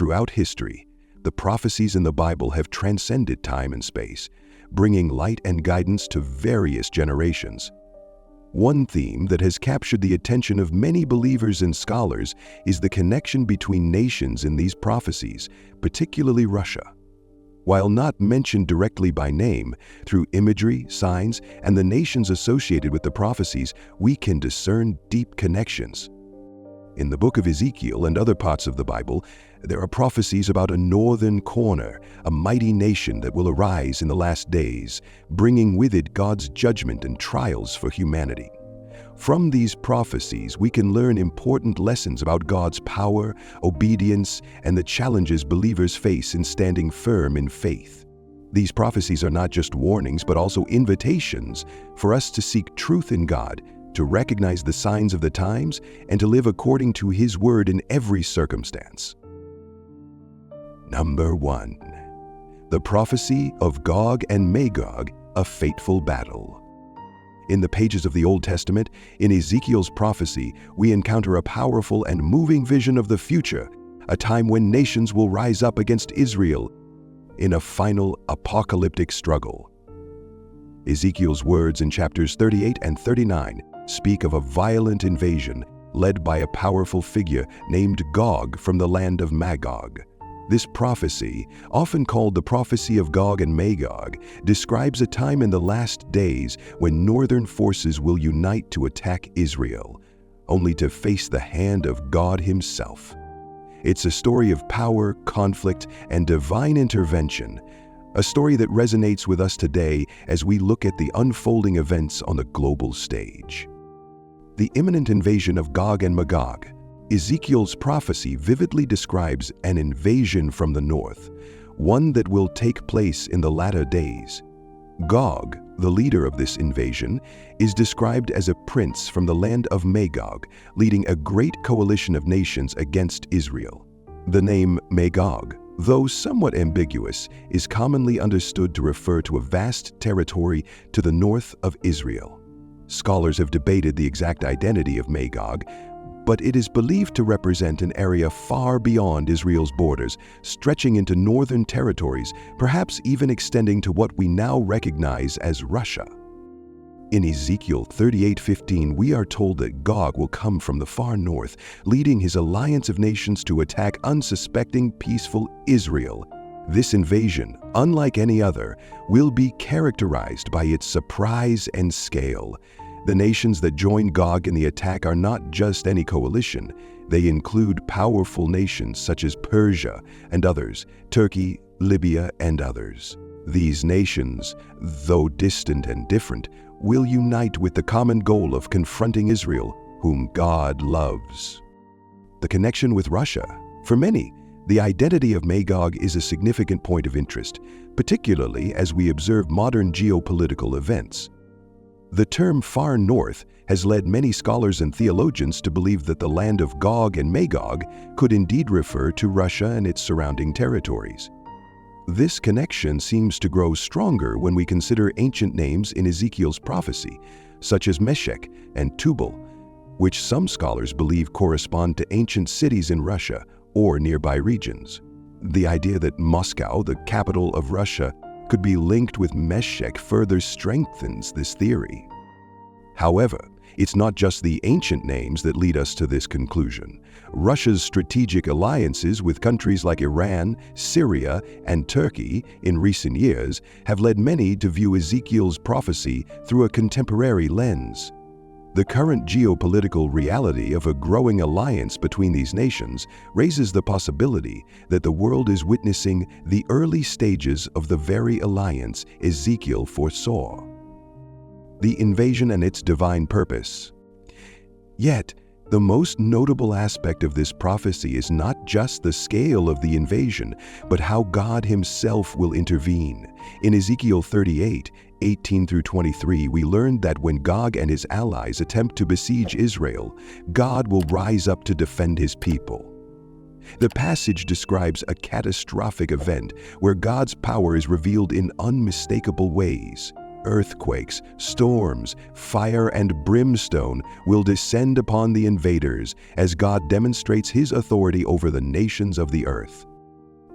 Throughout history, the prophecies in the Bible have transcended time and space, bringing light and guidance to various generations. One theme that has captured the attention of many believers and scholars is the connection between nations in these prophecies, particularly Russia. While not mentioned directly by name, through imagery, signs, and the nations associated with the prophecies, we can discern deep connections. In the book of Ezekiel and other parts of the Bible, there are prophecies about a northern corner, a mighty nation that will arise in the last days, bringing with it God's judgment and trials for humanity. From these prophecies, we can learn important lessons about God's power, obedience, and the challenges believers face in standing firm in faith. These prophecies are not just warnings, but also invitations for us to seek truth in God, to recognize the signs of the times, and to live according to His word in every circumstance. Number 1. The prophecy of Gog and Magog, a fateful battle. In the pages of the Old Testament, in Ezekiel's prophecy, we encounter a powerful and moving vision of the future, a time when nations will rise up against Israel in a final apocalyptic struggle. Ezekiel's words in chapters 38 and 39 speak of a violent invasion led by a powerful figure named Gog from the land of Magog. This prophecy, often called the prophecy of Gog and Magog, describes a time in the last days when northern forces will unite to attack Israel, only to face the hand of God Himself. It's a story of power, conflict, and divine intervention, a story that resonates with us today as we look at the unfolding events on the global stage. The imminent invasion of Gog and Magog. Ezekiel's prophecy vividly describes an invasion from the north, one that will take place in the latter days. Gog, the leader of this invasion, is described as a prince from the land of Magog, leading a great coalition of nations against Israel. The name Magog, though somewhat ambiguous, is commonly understood to refer to a vast territory to the north of Israel. Scholars have debated the exact identity of Magog, but it is believed to represent an area far beyond Israel's borders, stretching into northern territories, perhaps even extending to what we now recognize as Russia. In Ezekiel 38:15, we are told that Gog will come from the far north, leading his alliance of nations to attack unsuspecting, peaceful Israel. This invasion, unlike any other, will be characterized by its surprise and scale. The nations that join Gog in the attack are not just any coalition. They include powerful nations such as Persia and others, Turkey, Libya, and others. These nations, though distant and different, will unite with the common goal of confronting Israel, whom God loves. The connection with Russia. For many, the identity of Magog is a significant point of interest, particularly as we observe modern geopolitical events. The term far north has led many scholars and theologians to believe that the land of Gog and Magog could indeed refer to Russia and its surrounding territories. This connection seems to grow stronger when we consider ancient names in Ezekiel's prophecy, such as Meshech and Tubal, which some scholars believe correspond to ancient cities in Russia or nearby regions. The idea that Moscow, the capital of Russia, could be linked with Meshech further strengthens this theory. However, it's not just the ancient names that lead us to this conclusion. Russia's strategic alliances with countries like Iran, Syria, and Turkey in recent years have led many to view Ezekiel's prophecy through a contemporary lens. The current geopolitical reality of a growing alliance between these nations raises the possibility that the world is witnessing the early stages of the very alliance Ezekiel foresaw. The invasion and its divine purpose. Yet, the most notable aspect of this prophecy is not just the scale of the invasion, but how God Himself will intervene. In Ezekiel 38:18-23, we learned that when Gog and his allies attempt to besiege Israel, God will rise up to defend His people. The passage describes a catastrophic event where God's power is revealed in unmistakable ways. Earthquakes, storms, fire, and brimstone will descend upon the invaders as God demonstrates His authority over the nations of the earth.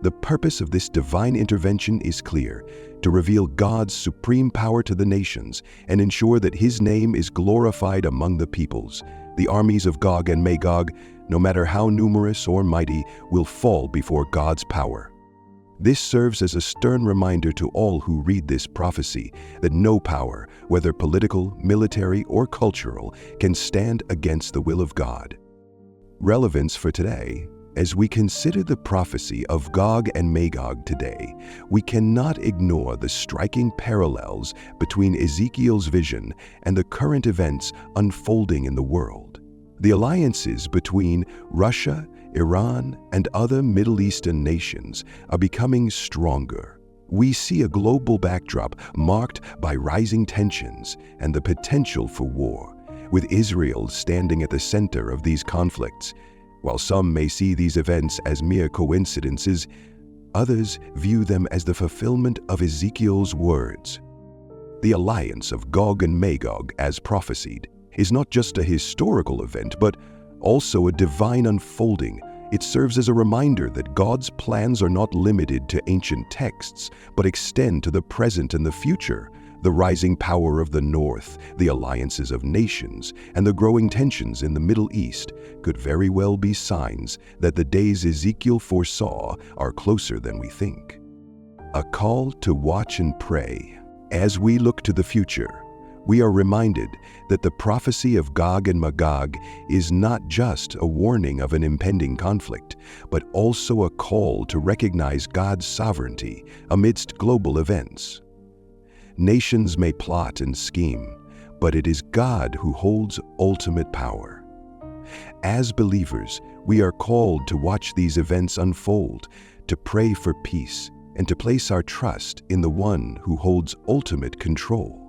The purpose of this divine intervention is clear: to reveal God's supreme power to the nations and ensure that His name is glorified among the peoples. The armies of Gog and Magog, no matter how numerous or mighty, will fall before God's power. This serves as a stern reminder to all who read this prophecy that no power, whether political, military, or cultural, can stand against the will of God. Relevance for today: as we consider the prophecy of Gog and Magog today, we cannot ignore the striking parallels between Ezekiel's vision and the current events unfolding in the world. The alliances between Russia, Iran, and other Middle Eastern nations are becoming stronger. We see a global backdrop marked by rising tensions and the potential for war, with Israel standing at the center of these conflicts. While some may see these events as mere coincidences, others view them as the fulfillment of Ezekiel's words. The alliance of Gog and Magog, as prophesied, is not just a historical event, but also a divine unfolding. It serves as a reminder that God's plans are not limited to ancient texts, but extend to the present and the future. The rising power of the North, the alliances of nations, and the growing tensions in the Middle East could very well be signs that the days Ezekiel foresaw are closer than we think. A call to watch and pray. As we look to the future, we are reminded that the prophecy of Gog and Magog is not just a warning of an impending conflict, but also a call to recognize God's sovereignty amidst global events. Nations may plot and scheme, but it is God who holds ultimate power. As believers, we are called to watch these events unfold, to pray for peace, and to place our trust in the one who holds ultimate control.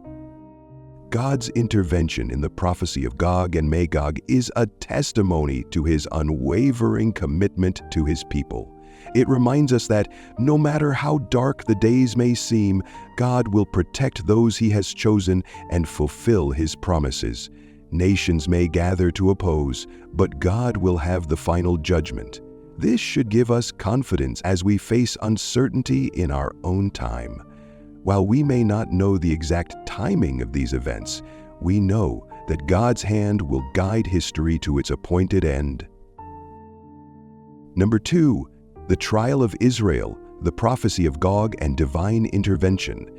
God's intervention in the prophecy of Gog and Magog is a testimony to His unwavering commitment to His people. It reminds us that no matter how dark the days may seem, God will protect those He has chosen and fulfill His promises. Nations may gather to oppose, but God will have the final judgment. This should give us confidence as we face uncertainty in our own time. While we may not know the exact timing of these events, we know that God's hand will guide history to its appointed end. Number 2, the trial of Israel, the prophecy of Gog and divine intervention.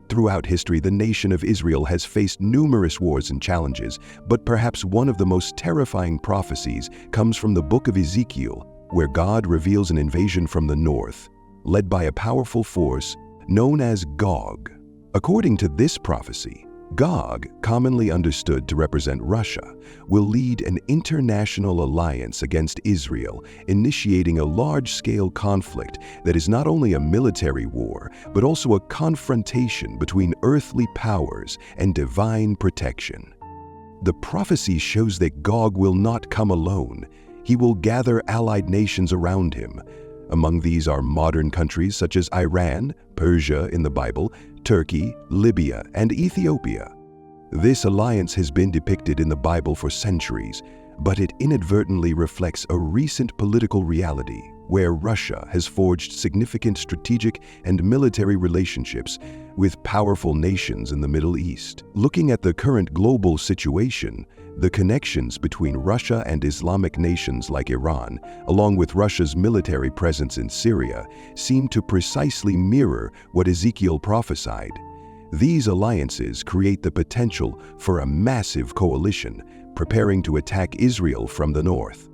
Throughout history, the nation of Israel has faced numerous wars and challenges, but perhaps one of the most terrifying prophecies comes from the book of Ezekiel, where God reveals an invasion from the north, led by a powerful force known as Gog. According to this prophecy, Gog, commonly understood to represent Russia, will lead an international alliance against Israel, initiating a large-scale conflict that is not only a military war, but also a confrontation between earthly powers and divine protection. The prophecy shows that Gog will not come alone. He will gather allied nations around him. Among these are modern countries such as Iran, Persia in the Bible, Turkey, Libya, and Ethiopia. This alliance has been depicted in the Bible for centuries, but it inadvertently reflects a recent political reality where Russia has forged significant strategic and military relationships with powerful nations in the Middle East. Looking at the current global situation, the connections between Russia and Islamic nations like Iran, along with Russia's military presence in Syria, seem to precisely mirror what Ezekiel prophesied. These alliances create the potential for a massive coalition, preparing to attack Israel from the north.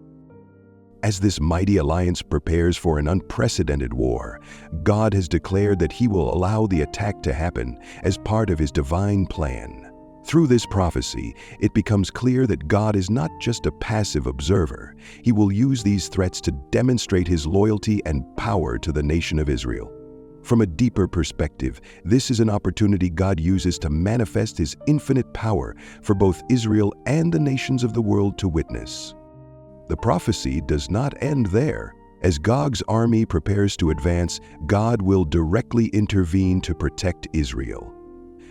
As this mighty alliance prepares for an unprecedented war, God has declared that He will allow the attack to happen as part of His divine plan. Through this prophecy, it becomes clear that God is not just a passive observer. He will use these threats to demonstrate His loyalty and power to the nation of Israel. From a deeper perspective, this is an opportunity God uses to manifest His infinite power for both Israel and the nations of the world to witness. The prophecy does not end there. As Gog's army prepares to advance, God will directly intervene to protect Israel.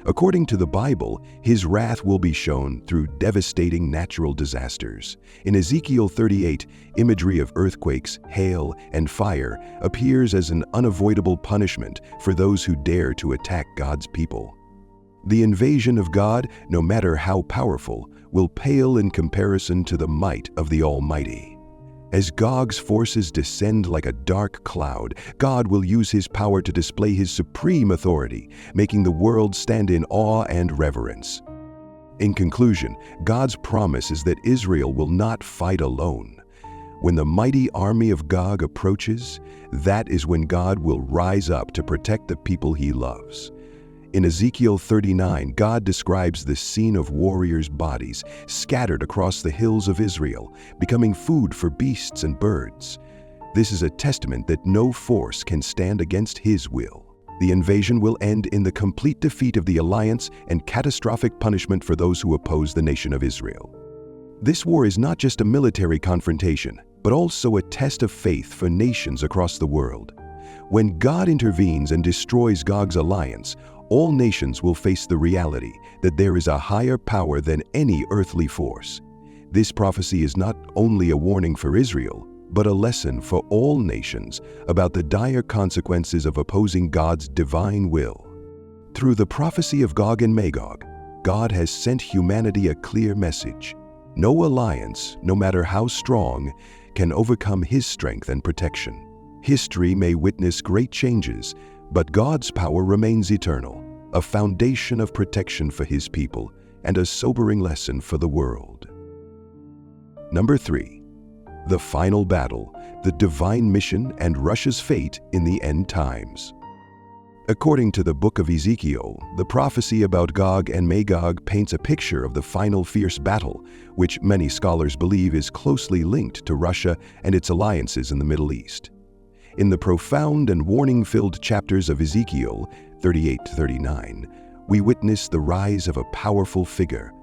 According to the Bible, his wrath will be shown through devastating natural disasters. In Ezekiel 38, imagery of earthquakes, hail, and fire appears as an unavoidable punishment for those who dare to attack God's people. The invasion of God, no matter how powerful, will pale in comparison to the might of the Almighty. As Gog's forces descend like a dark cloud, God will use his power to display his supreme authority, making the world stand in awe and reverence. In conclusion, God's promise is that Israel will not fight alone. When the mighty army of Gog approaches, that is when God will rise up to protect the people he loves. In Ezekiel 39, God describes the scene of warriors' bodies scattered across the hills of Israel, becoming food for beasts and birds. This is a testament that no force can stand against his will. The invasion will end in the complete defeat of the alliance and catastrophic punishment for those who oppose the nation of Israel. This war is not just a military confrontation, but also a test of faith for nations across the world. When God intervenes and destroys Gog's alliance, all nations will face the reality that there is a higher power than any earthly force. This prophecy is not only a warning for Israel, but a lesson for all nations about the dire consequences of opposing God's divine will. Through the prophecy of Gog and Magog, God has sent humanity a clear message. No alliance, no matter how strong, can overcome his strength and protection. History may witness great changes, but God's power remains eternal, a foundation of protection for his people and a sobering lesson for the world. Number 3. The final battle, the divine mission and Russia's fate in the end times. According to the book of Ezekiel, the prophecy about Gog and Magog paints a picture of the final fierce battle, which many scholars believe is closely linked to Russia and its alliances in the Middle East. In the profound and warning-filled chapters of Ezekiel 38-39, we witness the rise of a powerful figure,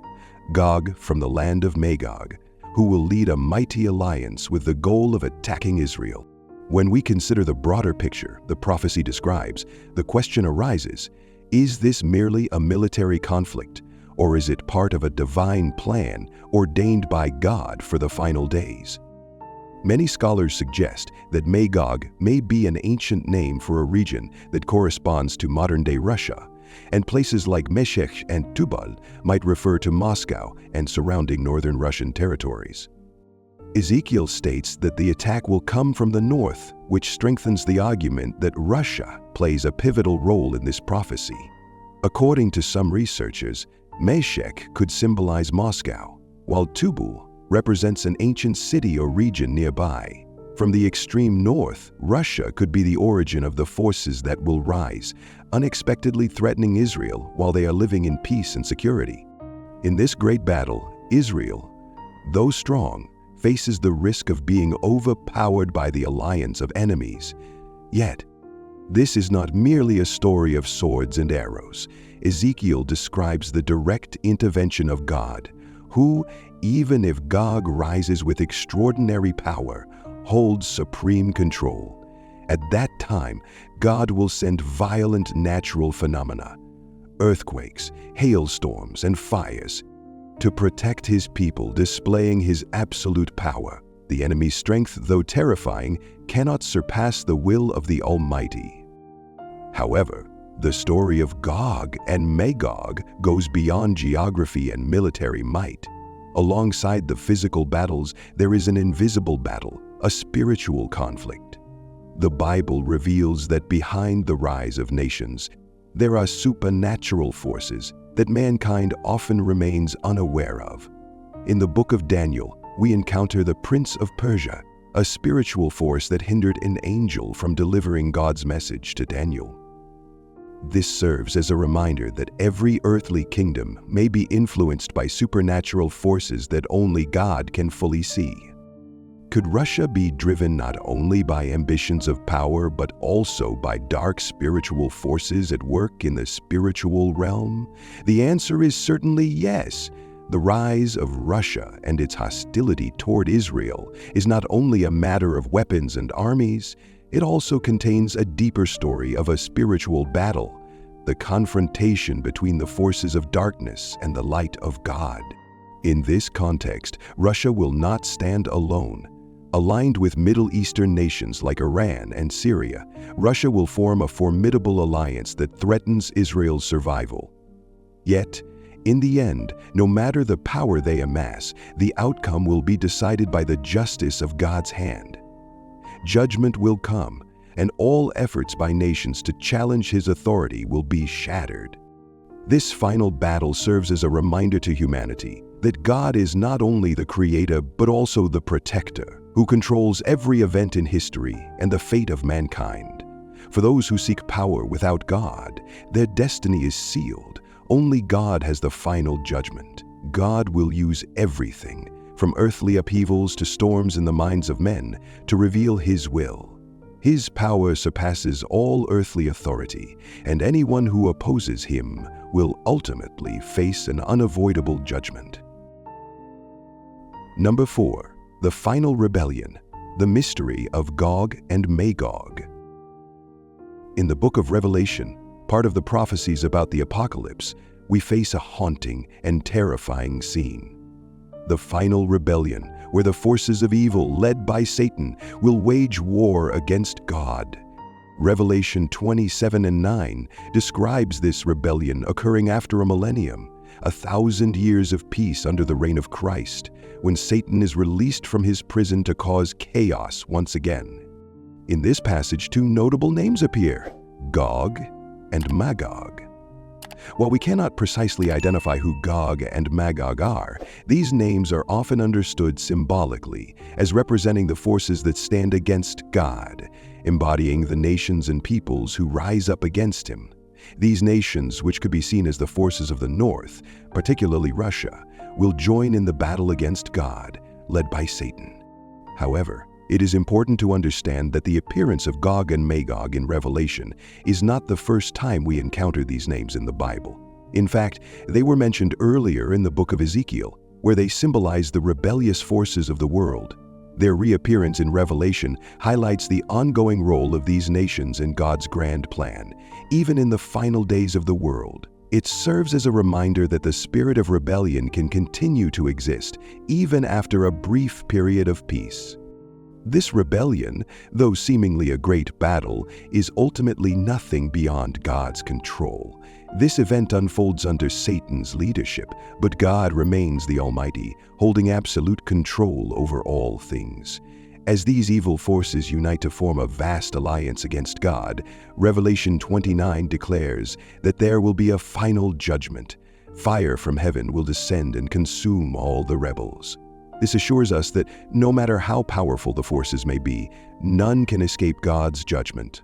Gog from the land of Magog, who will lead a mighty alliance with the goal of attacking Israel. When we consider the broader picture the prophecy describes, the question arises, is this merely a military conflict, or is it part of a divine plan ordained by God for the final days? Many scholars suggest that Magog may be an ancient name for a region that corresponds to modern-day Russia, and places like Meshech and Tubal might refer to Moscow and surrounding northern Russian territories. Ezekiel states that the attack will come from the north, which strengthens the argument that Russia plays a pivotal role in this prophecy. According to some researchers, Meshech could symbolize Moscow, while Tubal represents an ancient city or region nearby. From the extreme north, Russia could be the origin of the forces that will rise, unexpectedly threatening Israel while they are living in peace and security. In this great battle, Israel, though strong, faces the risk of being overpowered by the alliance of enemies. Yet, this is not merely a story of swords and arrows. Ezekiel describes the direct intervention of God, who, even if Gog rises with extraordinary power, holds supreme control. At that time, God will send violent natural phenomena, earthquakes, hailstorms, and fires, to protect his people, displaying his absolute power. The enemy's strength, though terrifying, cannot surpass the will of the Almighty. However, the story of Gog and Magog goes beyond geography and military might. Alongside the physical battles, there is an invisible battle, a spiritual conflict. The Bible reveals that behind the rise of nations, there are supernatural forces that mankind often remains unaware of. In the book of Daniel, we encounter the Prince of Persia, a spiritual force that hindered an angel from delivering God's message to Daniel. This serves as a reminder that every earthly kingdom may be influenced by supernatural forces that only God can fully see. Could Russia be driven not only by ambitions of power, but also by dark spiritual forces at work in the spiritual realm? The answer is certainly yes. The rise of Russia and its hostility toward Israel is not only a matter of weapons and armies, it also contains a deeper story of a spiritual battle, the confrontation between the forces of darkness and the light of God. In this context, Russia will not stand alone. Aligned with Middle Eastern nations like Iran and Syria, Russia will form a formidable alliance that threatens Israel's survival. Yet, in the end, no matter the power they amass, the outcome will be decided by the justice of God's hand. Judgment will come, and all efforts by nations to challenge his authority will be shattered. This final battle serves as a reminder to humanity that God is not only the creator but also the protector, who controls every event in history and the fate of mankind. For those who seek power without God, their destiny is sealed. Only God has the final judgment. God will use everything, from earthly upheavals to storms in the minds of men, to reveal his will. His power surpasses all earthly authority, and anyone who opposes him will ultimately face an unavoidable judgment. Number 4. The Final Rebellion, the Mystery of Gog and Magog. In the book of Revelation, part of the prophecies about the apocalypse, we face a haunting and terrifying scene. The final rebellion, where the forces of evil, led by Satan, will wage war against God. Revelation 27:9 describes this rebellion occurring after a millennium, 1,000 years of peace under the reign of Christ, when Satan is released from his prison to cause chaos once again. In this passage, two notable names appear: Gog and Magog. While we cannot precisely identify who Gog and Magog are, these names are often understood symbolically as representing the forces that stand against God, embodying the nations and peoples who rise up against him. These nations, which could be seen as the forces of the North, particularly Russia, will join in the battle against God, led by Satan. However, it is important to understand that the appearance of Gog and Magog in Revelation is not the first time we encounter these names in the Bible. In fact, they were mentioned earlier in the book of Ezekiel, where they symbolize the rebellious forces of the world. Their reappearance in Revelation highlights the ongoing role of these nations in God's grand plan, even in the final days of the world. It serves as a reminder that the spirit of rebellion can continue to exist, even after a brief period of peace. This rebellion, though seemingly a great battle, is ultimately nothing beyond God's control. This event unfolds under Satan's leadership, but God remains the Almighty, holding absolute control over all things. As these evil forces unite to form a vast alliance against God, Revelation 29 declares that there will be a final judgment. Fire from heaven will descend and consume all the rebels. This assures us that no matter how powerful the forces may be, none can escape God's judgment.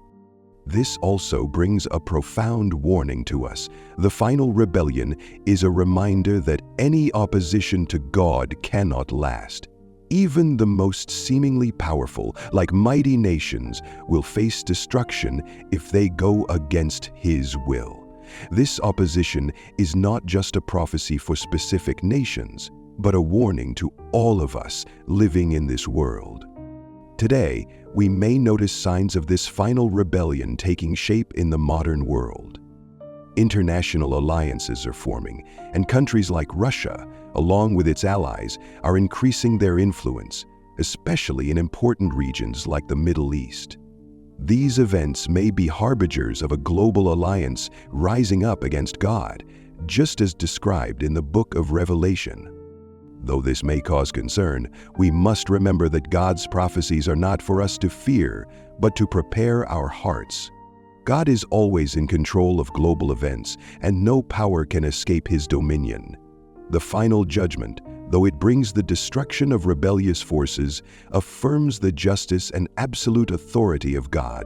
This also brings a profound warning to us. The final rebellion is a reminder that any opposition to God cannot last. Even the most seemingly powerful, like mighty nations, will face destruction if they go against His will. This opposition is not just a prophecy for specific nations, but a warning to all of us living in this world. Today, we may notice signs of this final rebellion taking shape in the modern world. International alliances are forming, and countries like Russia, along with its allies, are increasing their influence, especially in important regions like the Middle East. These events may be harbingers of a global alliance rising up against God, just as described in the book of Revelation. Though this may cause concern, we must remember that God's prophecies are not for us to fear, but to prepare our hearts. God is always in control of global events, and no power can escape His dominion. The final judgment, though it brings the destruction of rebellious forces, affirms the justice and absolute authority of God.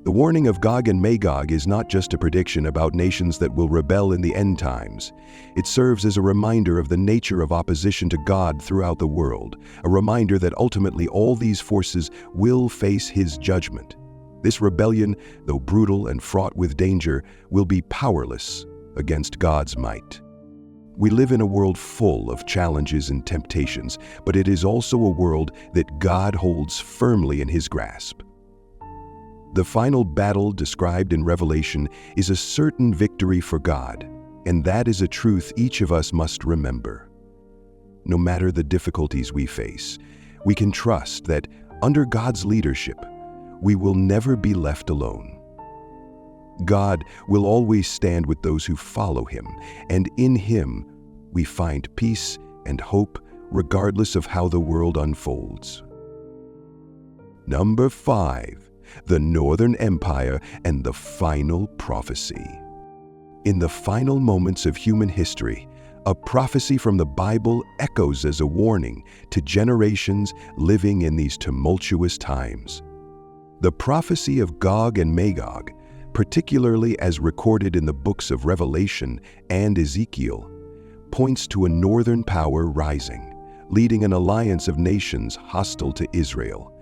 The warning of Gog and Magog is not just a prediction about nations that will rebel in the end times. It serves as a reminder of the nature of opposition to God throughout the world, a reminder that ultimately all these forces will face His judgment. This rebellion, though brutal and fraught with danger, will be powerless against God's might. We live in a world full of challenges and temptations, but it is also a world that God holds firmly in His grasp. The final battle described in Revelation is a certain victory for God, and that is a truth each of us must remember. No matter the difficulties we face, we can trust that under God's leadership, we will never be left alone. God will always stand with those who follow Him, and in Him we find peace and hope regardless of how the world unfolds. Number 5. The Northern Empire and the Final Prophecy. In the final moments of human history, a prophecy from the Bible echoes as a warning to generations living in these tumultuous times. The prophecy of Gog and Magog, particularly as recorded in the books of Revelation and Ezekiel, points to a northern power rising, leading an alliance of nations hostile to Israel,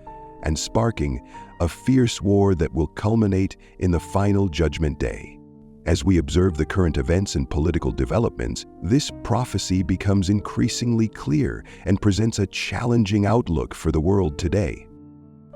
and sparking a fierce war that will culminate in the final judgment day. As we observe the current events and political developments, this prophecy becomes increasingly clear and presents a challenging outlook for the world today.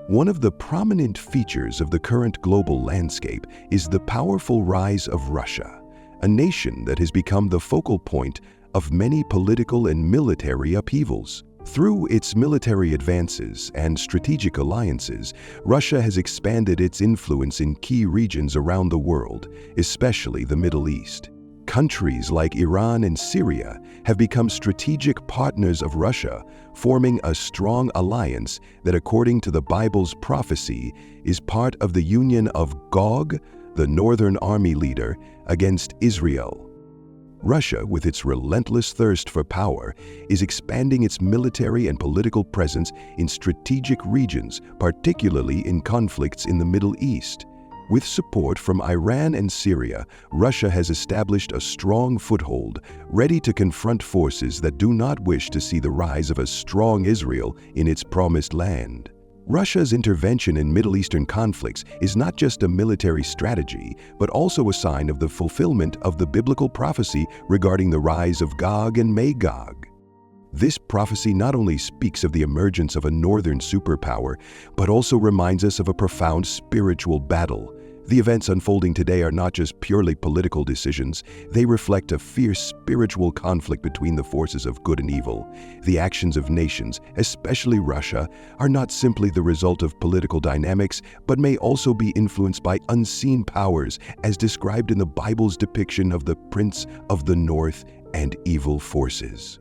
One of the prominent features of the current global landscape is the powerful rise of Russia, a nation that has become the focal point of many political and military upheavals. Through its military advances and strategic alliances, Russia has expanded its influence in key regions around the world, especially the Middle East. Countries like Iran and Syria have become strategic partners of Russia, forming a strong alliance that, according to the Bible's prophecy, is part of the union of Gog, the northern army leader, against Israel. Russia, with its relentless thirst for power, is expanding its military and political presence in strategic regions, particularly in conflicts in the Middle East. With support from Iran and Syria, Russia has established a strong foothold, ready to confront forces that do not wish to see the rise of a strong Israel in its promised land. Russia's intervention in Middle Eastern conflicts is not just a military strategy, but also a sign of the fulfillment of the biblical prophecy regarding the rise of Gog and Magog. This prophecy not only speaks of the emergence of a northern superpower, but also reminds us of a profound spiritual battle. The events unfolding today are not just purely political decisions, they reflect a fierce spiritual conflict between the forces of good and evil. The actions of nations, especially Russia, are not simply the result of political dynamics, but may also be influenced by unseen powers, as described in the Bible's depiction of the Prince of the North and evil forces.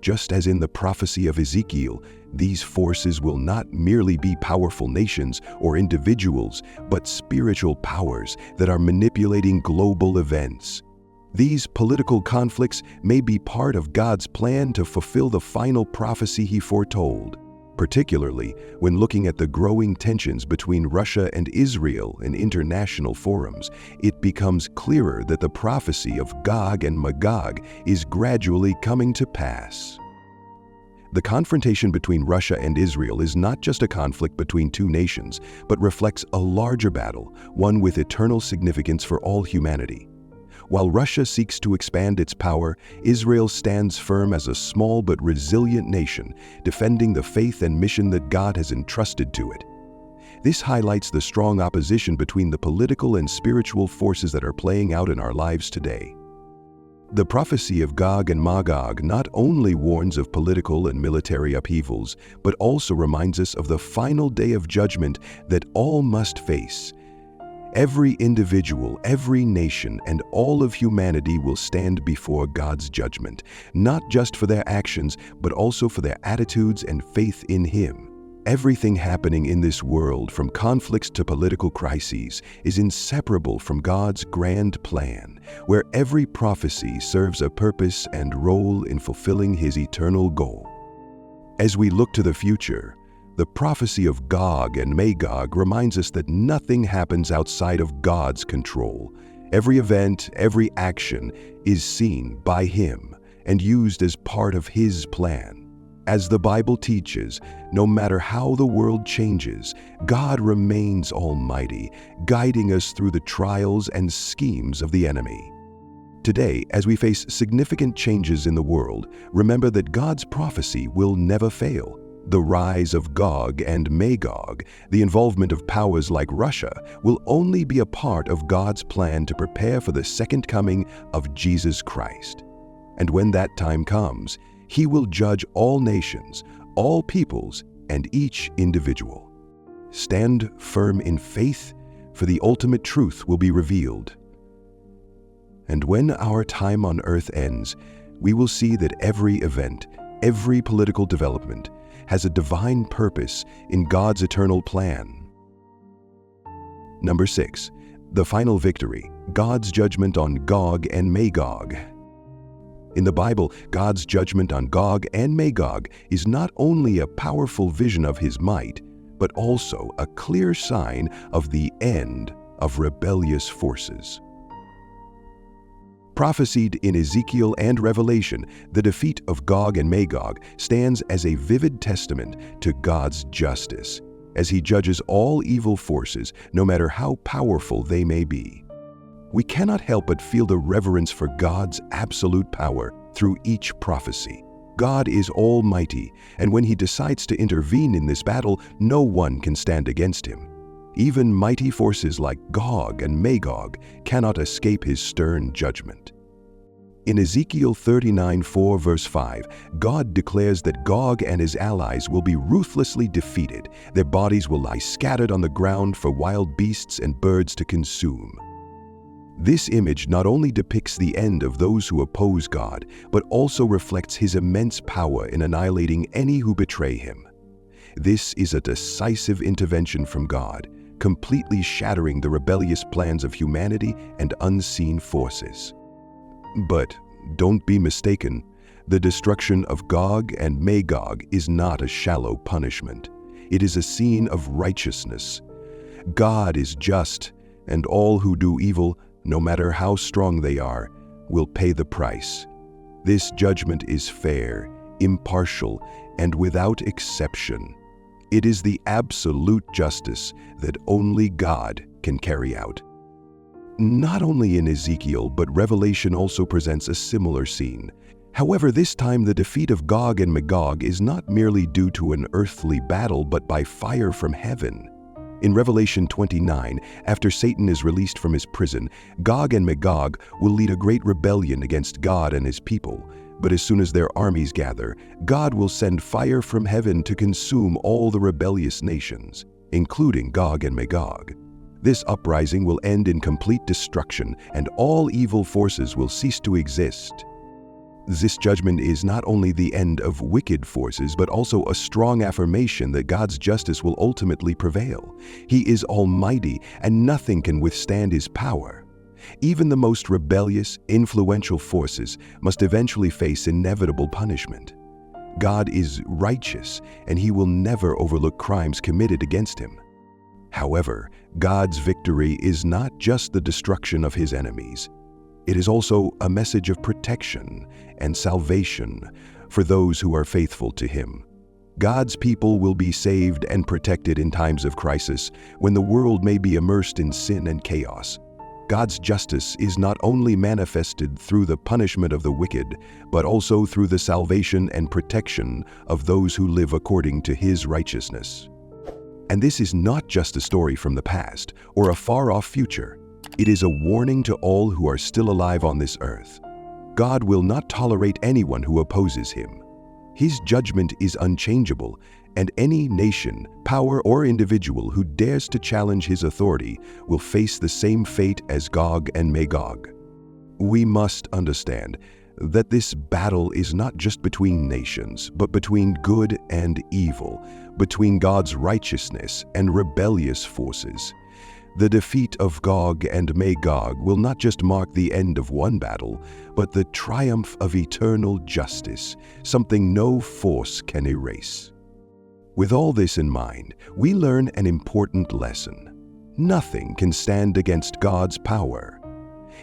Just as in the prophecy of Ezekiel, these forces will not merely be powerful nations or individuals, but spiritual powers that are manipulating global events. These political conflicts may be part of God's plan to fulfill the final prophecy He foretold. Particularly when looking at the growing tensions between Russia and Israel in international forums, it becomes clearer that the prophecy of Gog and Magog is gradually coming to pass. The confrontation between Russia and Israel is not just a conflict between two nations, but reflects a larger battle, one with eternal significance for all humanity. While Russia seeks to expand its power, Israel stands firm as a small but resilient nation, defending the faith and mission that God has entrusted to it. This highlights the strong opposition between the political and spiritual forces that are playing out in our lives today. The prophecy of Gog and Magog not only warns of political and military upheavals, but also reminds us of the final day of judgment that all must face. Every individual, every nation, and all of humanity will stand before God's judgment, not just for their actions, but also for their attitudes and faith in Him. Everything happening in this world, from conflicts to political crises, is inseparable from God's grand plan, where every prophecy serves a purpose and role in fulfilling His eternal goal. As we look to the future, the prophecy of Gog and Magog reminds us that nothing happens outside of God's control. Every event, every action is seen by Him and used as part of His plan. As the Bible teaches, no matter how the world changes, God remains almighty, guiding us through the trials and schemes of the enemy. Today, as we face significant changes in the world, remember that God's prophecy will never fail. The rise of Gog and Magog, the involvement of powers like Russia, will only be a part of God's plan to prepare for the second coming of Jesus Christ. And when that time comes, He will judge all nations, all peoples, and each individual. Stand firm in faith, for the ultimate truth will be revealed. And when our time on earth ends, we will see that every event, every political development, has a divine purpose in God's eternal plan. Number 6. The final victory, God's judgment on Gog and Magog. In the Bible, God's judgment on Gog and Magog is not only a powerful vision of His might, but also a clear sign of the end of rebellious forces. Prophesied in Ezekiel and Revelation, the defeat of Gog and Magog stands as a vivid testament to God's justice, as He judges all evil forces, no matter how powerful they may be. We cannot help but feel the reverence for God's absolute power through each prophecy. God is almighty, and when He decides to intervene in this battle, no one can stand against Him. Even mighty forces like Gog and Magog cannot escape His stern judgment. In Ezekiel 39:4 verse 5, God declares that Gog and his allies will be ruthlessly defeated. Their bodies will lie scattered on the ground for wild beasts and birds to consume. This image not only depicts the end of those who oppose God, but also reflects His immense power in annihilating any who betray Him. This is a decisive intervention from God, completely shattering the rebellious plans of humanity and unseen forces. But don't be mistaken, the destruction of Gog and Magog is not a shallow punishment. It is a scene of righteousness. God is just, and all who do evil, no matter how strong they are, will pay the price. This judgment is fair, impartial, and without exception. It is the absolute justice that only God can carry out. Not only in Ezekiel, but Revelation also presents a similar scene. However, this time the defeat of Gog and Magog is not merely due to an earthly battle, but by fire from heaven. In Revelation 29, after Satan is released from his prison, Gog and Magog will lead a great rebellion against God and His people. But as soon as their armies gather, God will send fire from heaven to consume all the rebellious nations, including Gog and Magog. This uprising will end in complete destruction, and all evil forces will cease to exist. This judgment is not only the end of wicked forces, but also a strong affirmation that God's justice will ultimately prevail. He is almighty, and nothing can withstand His power. Even the most rebellious, influential forces must eventually face inevitable punishment. God is righteous, and He will never overlook crimes committed against Him. However, God's victory is not just the destruction of His enemies. It is also a message of protection and salvation for those who are faithful to Him. God's people will be saved and protected in times of crisis, when the world may be immersed in sin and chaos. God's justice is not only manifested through the punishment of the wicked, but also through the salvation and protection of those who live according to His righteousness. And this is not just a story from the past or a far-off future. It is a warning to all who are still alive on this earth. God will not tolerate anyone who opposes Him. His judgment is unchangeable, and any nation, power, or individual who dares to challenge His authority will face the same fate as Gog and Magog. We must understand that this battle is not just between nations, but between good and evil, between God's righteousness and rebellious forces. The defeat of Gog and Magog will not just mark the end of one battle, but the triumph of eternal justice, something no force can erase. With all this in mind, we learn an important lesson. Nothing can stand against God's power.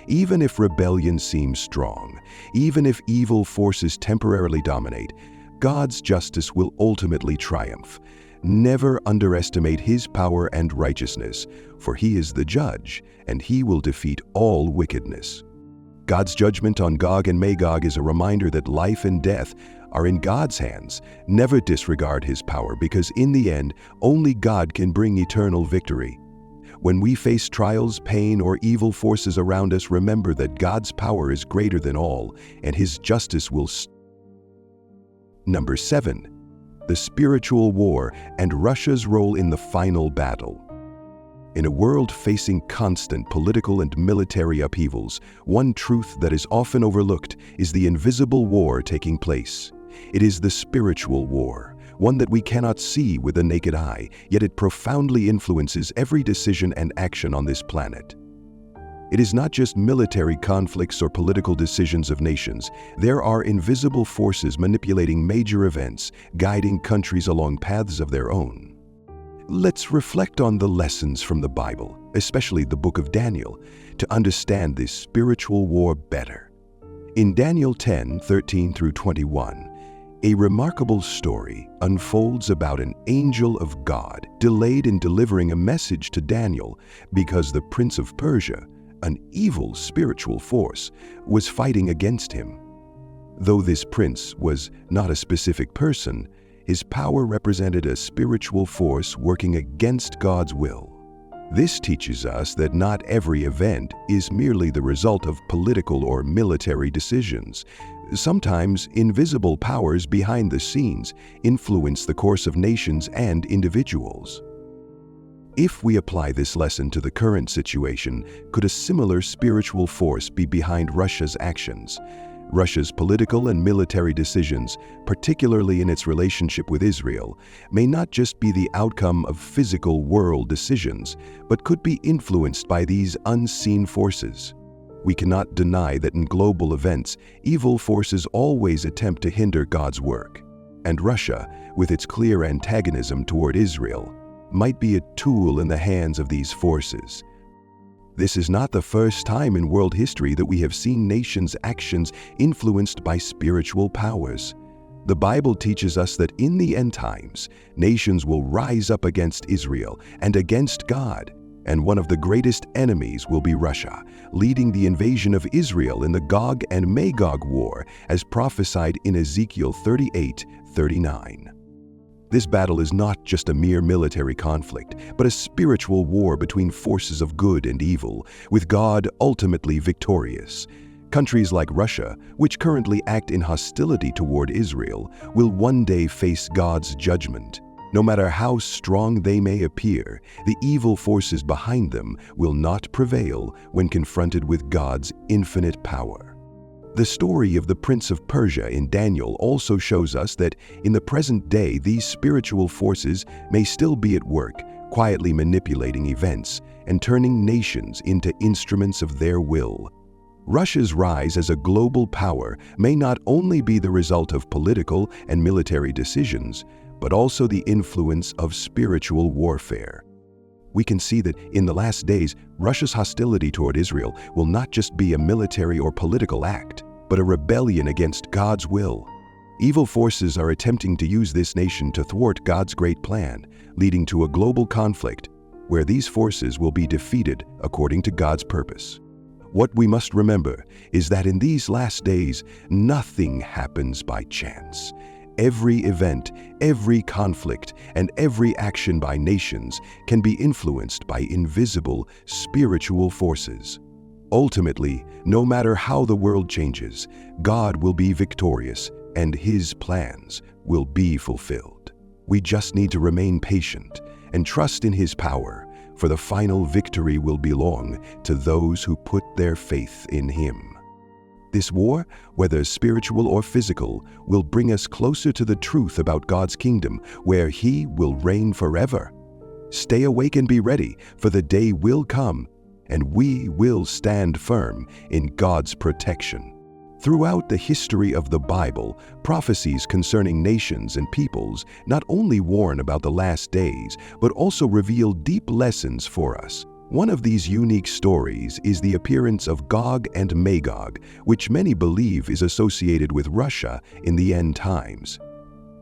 Even if rebellion seems strong, even if evil forces temporarily dominate, God's justice will ultimately triumph. Never underestimate His power and righteousness, for He is the judge, and He will defeat all wickedness. God's judgment on Gog and Magog is a reminder that life and death are in God's hands. Never disregard His power, because in the end, only God can bring eternal victory. When we face trials, pain, or evil forces around us, remember that God's power is greater than all, and His justice will Number 7. The spiritual war and Russia's role in the final battle. In a world facing constant political and military upheavals, one truth that is often overlooked is the invisible war taking place. It is the spiritual war, one that we cannot see with the naked eye, yet it profoundly influences every decision and action on this planet. It is not just military conflicts or political decisions of nations. There are invisible forces manipulating major events, guiding countries along paths of their own. Let's reflect on the lessons from the Bible, especially the book of Daniel, to understand this spiritual war better. In Daniel 10:13-21, a remarkable story unfolds about an angel of God delayed in delivering a message to Daniel because the prince of Persia, an evil spiritual force, was fighting against him. Though this prince was not a specific person, his power represented a spiritual force working against God's will. This teaches us that not every event is merely the result of political or military decisions. Sometimes invisible powers behind the scenes influence the course of nations and individuals. If we apply this lesson to the current situation, could a similar spiritual force be behind Russia's actions? Russia's political and military decisions, particularly in its relationship with Israel, may not just be the outcome of physical world decisions, but could be influenced by these unseen forces. We cannot deny that in global events, evil forces always attempt to hinder God's work. And Russia, with its clear antagonism toward Israel, might be a tool in the hands of these forces. This is not the first time in world history that we have seen nations' actions influenced by spiritual powers. The Bible teaches us that in the end times, nations will rise up against Israel and against God, and one of the greatest enemies will be Russia, leading the invasion of Israel in the Gog and Magog war, as prophesied in Ezekiel 38:39. This battle is not just a mere military conflict, but a spiritual war between forces of good and evil, with God ultimately victorious. Countries like Russia, which currently act in hostility toward Israel, will one day face God's judgment. No matter how strong they may appear, the evil forces behind them will not prevail when confronted with God's infinite power. The story of the Prince of Persia in Daniel also shows us that in the present day these spiritual forces may still be at work, quietly manipulating events and turning nations into instruments of their will. Russia's rise as a global power may not only be the result of political and military decisions, but also the influence of spiritual warfare. We can see that in the last days, Russia's hostility toward Israel will not just be a military or political act, but a rebellion against God's will. Evil forces are attempting to use this nation to thwart God's great plan, leading to a global conflict where these forces will be defeated according to God's purpose. What we must remember is that in these last days, nothing happens by chance. Every event, every conflict, and every action by nations can be influenced by invisible spiritual forces. Ultimately, no matter how the world changes, God will be victorious and His plans will be fulfilled. We just need to remain patient and trust in His power, for the final victory will belong to those who put their faith in Him. This war, whether spiritual or physical, will bring us closer to the truth about God's kingdom, where He will reign forever. Stay awake and be ready, for the day will come, and we will stand firm in God's protection. Throughout the history of the Bible, prophecies concerning nations and peoples not only warn about the last days, but also reveal deep lessons for us. One of these unique stories is the appearance of Gog and Magog, which many believe is associated with Russia in the end times.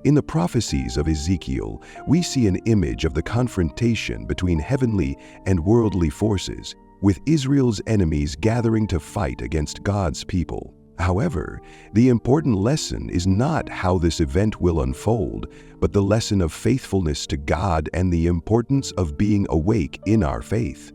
In the prophecies of Ezekiel, we see an image of the confrontation between heavenly and worldly forces, with Israel's enemies gathering to fight against God's people. However, the important lesson is not how this event will unfold, but the lesson of faithfulness to God and the importance of being awake in our faith.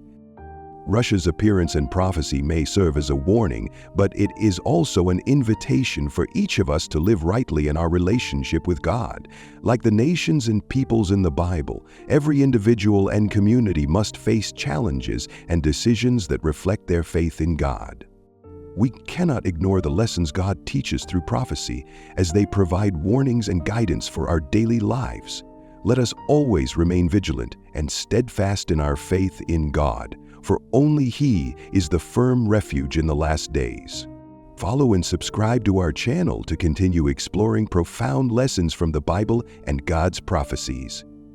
Russia's appearance and prophecy may serve as a warning, but it is also an invitation for each of us to live rightly in our relationship with God. Like the nations and peoples in the Bible, every individual and community must face challenges and decisions that reflect their faith in God. We cannot ignore the lessons God teaches through prophecy, as they provide warnings and guidance for our daily lives. Let us always remain vigilant and steadfast in our faith in God, for only He is the firm refuge in the last days. Follow and subscribe to our channel to continue exploring profound lessons from the Bible and God's prophecies.